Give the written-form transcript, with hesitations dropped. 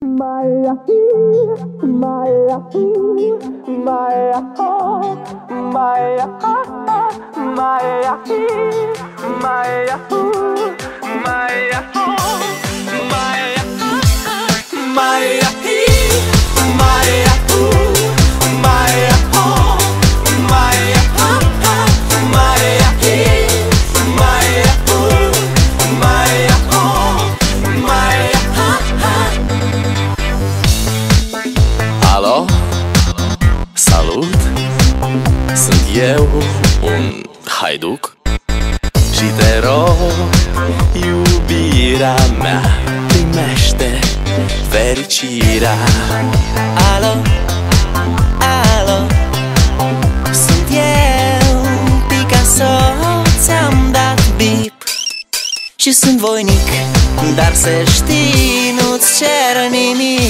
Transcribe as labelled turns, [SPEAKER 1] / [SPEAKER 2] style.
[SPEAKER 1] Maya, Maya, Maya, Maya, Maya, Maya, Maya,
[SPEAKER 2] Alo? Salut! Sunt eu, un haiduc și te rog, iubirea mea, primește fericirea.
[SPEAKER 3] Alo, alo, sunt eu, Picasso, ți-am dat bip și sunt voinic, dar să știi, nu-ți cer nimic.